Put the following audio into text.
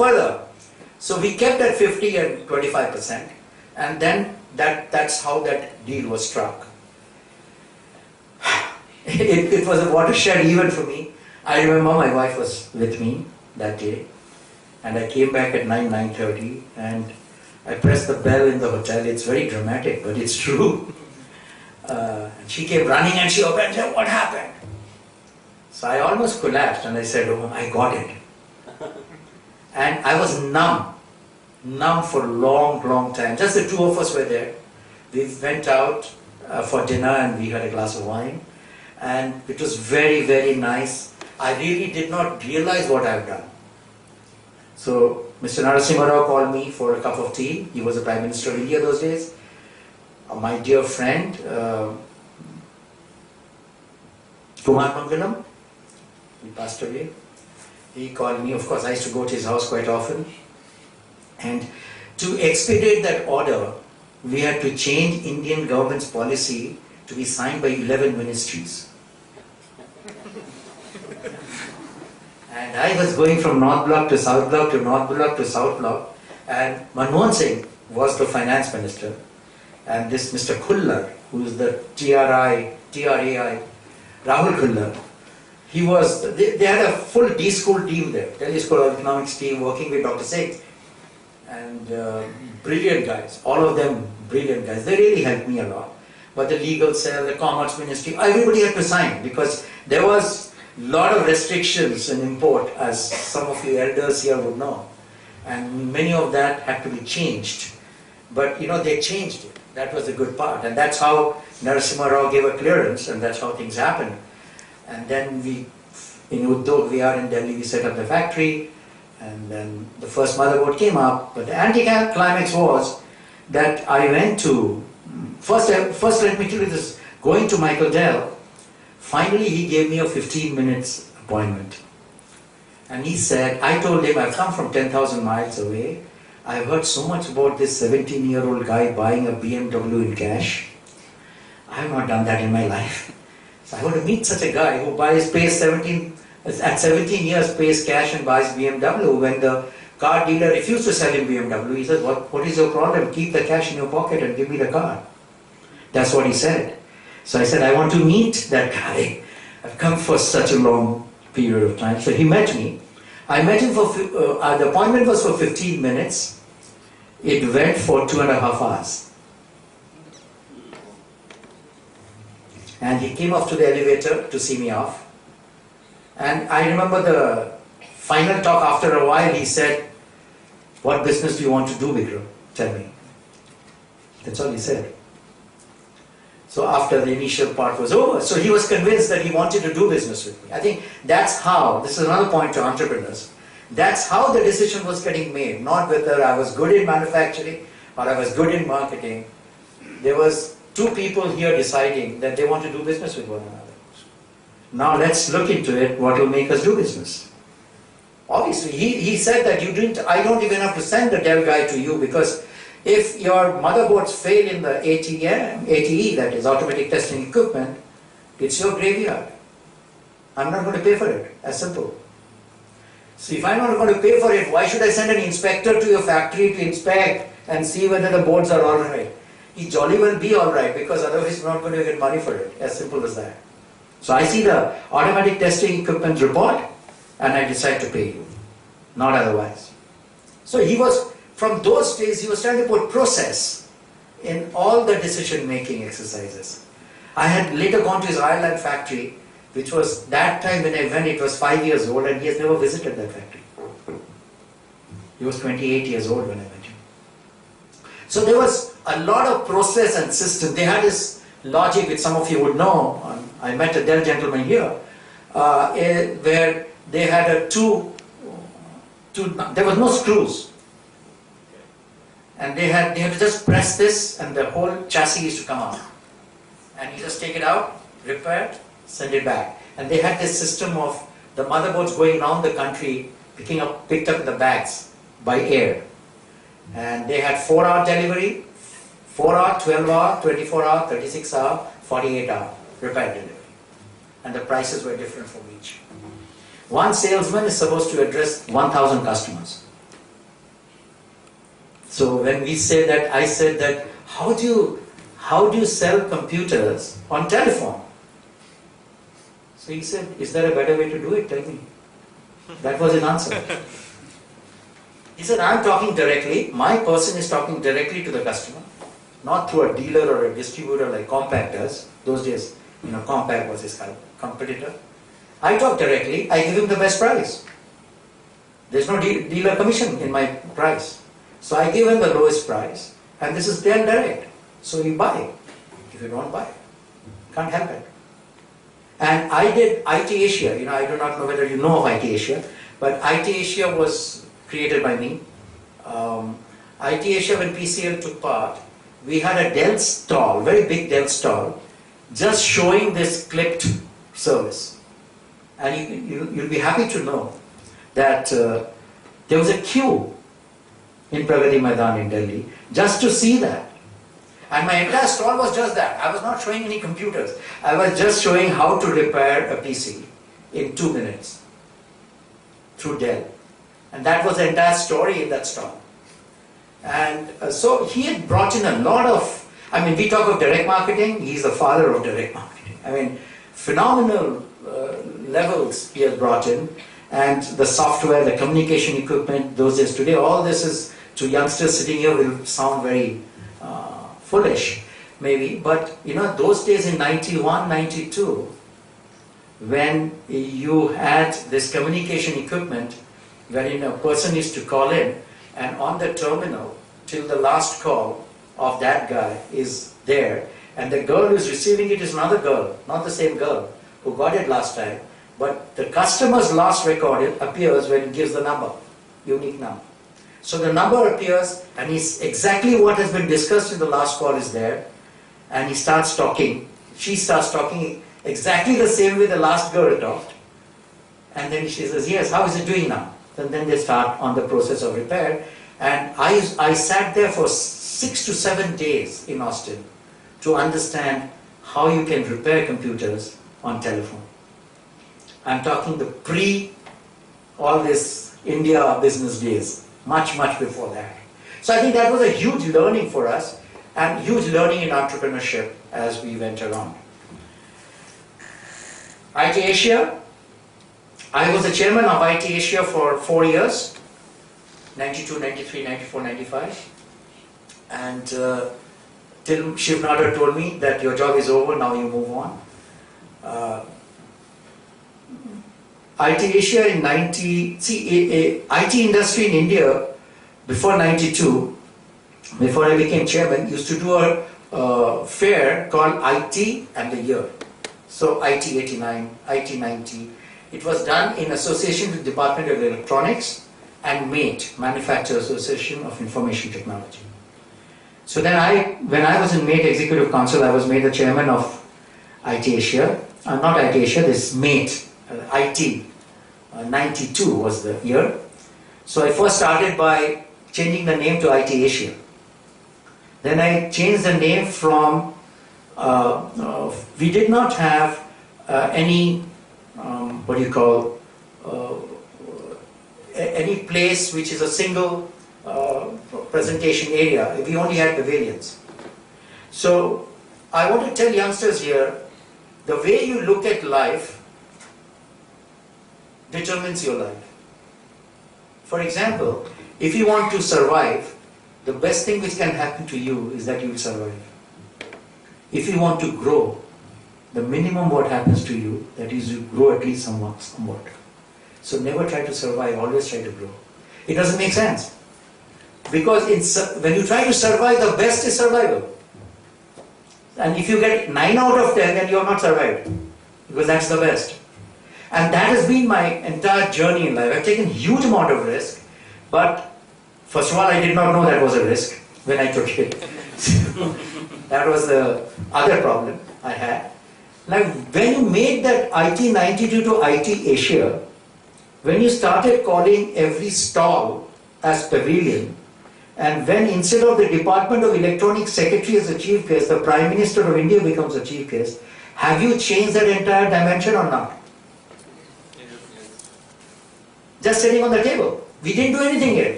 further. So we kept at 50 and 25%, and then that's how that deal was struck. It was a watershed event for me. I remember my wife was with me that day, and I came back at 9:30, and I pressed the bell in the hotel. It's very dramatic, but it's true. She came running and she opened and said, "What happened?" So I almost collapsed and I said, "Oh, I got it." And I was numb for a long time. Just the two of us were there. We went out for dinner and we had a glass of wine. And it was very nice. I really did not realize what I've done. So Mr. Narasimha Rao called me for a cup of tea. He was the Prime Minister of India those days. My dear friend, Kumar Mangalam, he passed away. He called me. Of course, I used to go to his house quite often. And to expedite that order, we had to change Indian government's policy to be signed by 11 ministries. And I was going from North Block to South Block to North Block to South Block, and Manmohan Singh was the finance minister, and this Mr. Khullar, who is the TRAI, Rahul Khullar, he was, they had a full D-School team there, Delhi School of Economics team working with Dr. Singh, and brilliant guys, all of them brilliant guys. They really helped me a lot. But the legal cell, the commerce ministry, everybody had to sign because there was a lot of restrictions in import, as some of you elders here would know. And many of that had to be changed. But you know, they changed it. That was the good part. And that's how Narasimha Rao gave a clearance, and that's how things happened. And then we, in Uddog, we are in Delhi, we set up the factory, and then the first motherboard came up. But the anticlimax was that I went to, first let me tell you this, going to Michael Dell, finally he gave me a 15 minutes appointment. And he said, I told him, I've come from 10,000 miles away. I've heard so much about this 17-year-old guy buying a BMW in cash. I have not done that in my life. So I want to meet such a guy who at 17 years pays cash and buys BMW. When the car dealer refused to sell him BMW, he said, what is your problem? Keep the cash in your pocket and give me the car. That's what he said. So I said, I want to meet that guy. I've come for such a long period of time. So he met me. I met him for, the appointment was for 15 minutes. It went for 2.5 hours. And he came off to the elevator to see me off. And I remember the final talk after a while, he said, what business do you want to do, Bikram? Tell me. That's all he said. So after the initial part was over, so he was convinced that he wanted to do business with me. I think that's how, this is another point to entrepreneurs, that's how the decision was getting made, not whether I was good in manufacturing or I was good in marketing. There was two people here deciding that they want to do business with one another. Now let's look into it, what will make us do business. Obviously, he said that I don't even have to send the Dell guy to you, because if your motherboards fail in the ATE, that is automatic testing equipment, it's your graveyard. I'm not going to pay for it, as simple. So if I'm not going to pay for it, why should I send an inspector to your factory to inspect and see whether the boards are alright? He jolly well be alright, because otherwise he's not going to get money for it, as simple as that. So I see the automatic testing equipment report and I decide to pay you, not otherwise. So he was, from those days, he was trying to put process in all the decision-making exercises. I had later gone to his Ireland factory, which was that time when I went, it was 5 years old, and he has never visited that factory. He was 28 years old when I met him. So there was a lot of process and system. They had this logic, which some of you would know. I met a Dell gentleman here, where they had there was no screws. And they had to just press this, and the whole chassis used to come out. And you just take it out, repair it, send it back. And they had this system of the motherboards going around the country, picked up the bags by air. And they had 4-hour delivery, 4-hour, 12-hour, 24-hour, 36-hour, 48-hour repair delivery. And the prices were different for each. One salesman is supposed to address 1,000 customers. So when we say that, I said that, how do you sell computers on telephone? So he said, is there a better way to do it? Tell me. That was his answer. He said, I'm talking directly, my person is talking directly to the customer, not through a dealer or a distributor like Compaq does. Those days, Compaq was his competitor. I talk directly, I give him the best price. There's no dealer commission in my price. So I give him the lowest price, and this is then direct. So you buy. If you don't buy, can't help it. And I did IT Asia. I do not know whether you know of IT Asia, but IT Asia was created by me. IT Asia, when PCL took part, we had a Dell stall, very big Dell stall, just showing this clipped service. And you'll be happy to know that there was a queue in Pragati Maidan in Delhi just to see that. And my entire stall was just that. I was not showing any computers. I was just showing how to repair a PC in 2 minutes through Dell. And that was the entire story in that stall. And so he had brought in a lot of, we talk of direct marketing, he's the father of direct marketing. Phenomenal levels he has brought in. And the software, the communication equipment, those days, today, all this is, to youngsters sitting here, will sound very foolish, maybe. But, those days in 91, 92, when you had this communication equipment, wherein a person used to call in, and on the terminal, till the last call of that guy is there, and the girl who is receiving it is another girl, not the same girl who got it last time, but the customer's last record appears when he gives the number, unique number. So the number appears, and exactly what has been discussed in the last call is there, and he starts talking, she starts talking exactly the same way the last girl talked, and then she says, yes, how is it doing now? And then they start on the process of repair. And I sat there for 6 to 7 days in Austin to understand how you can repair computers on telephone. I'm talking the all this India business days, much before that. So I think that was a huge learning for us, and huge learning in entrepreneurship as we went around. IT Asia, I was the chairman of IT Asia for 4 years, 92, 93, 94, 95. And till Shiv Nadar told me that your job is over, now you move on. IT Asia in IT industry in India, before 92, before I became chairman, used to do a fair called IT and the Year. So IT 89, IT 90. It was done in association with Department of Electronics and MATE, Manufacturer Association of Information Technology. So then when I was in MATE Executive Council, I was made the chairman of IT Asia. Not IT Asia, this MATE, IT, 92 was the year. So I first started by changing the name to IT Asia. Then I changed the name from, we did not have any any place which is a single presentation area. We only had pavilions. So I want to tell youngsters here, the way you look at life determines your life. For example, if you want to survive, the best thing which can happen to you is that you will survive. If you want to grow, the minimum what happens to you, that is you grow at least somewhat. So never try to survive, always try to grow. It doesn't make sense. Because when you try to survive, the best is survival. And if you get 9 out of 10, then you have not survived. Because that's the best. And that has been my entire journey in life. I've taken huge amount of risk, but first of all, I did not know that was a risk when I took it. So that was the other problem I had. Like when you made that IT 92 to IT Asia, when you started calling every stall as pavilion, and when instead of the Department of Electronics Secretary as the chief guest, the Prime Minister of India becomes the chief guest, have you changed that entire dimension or not? Just sitting on the table. We didn't do anything yet.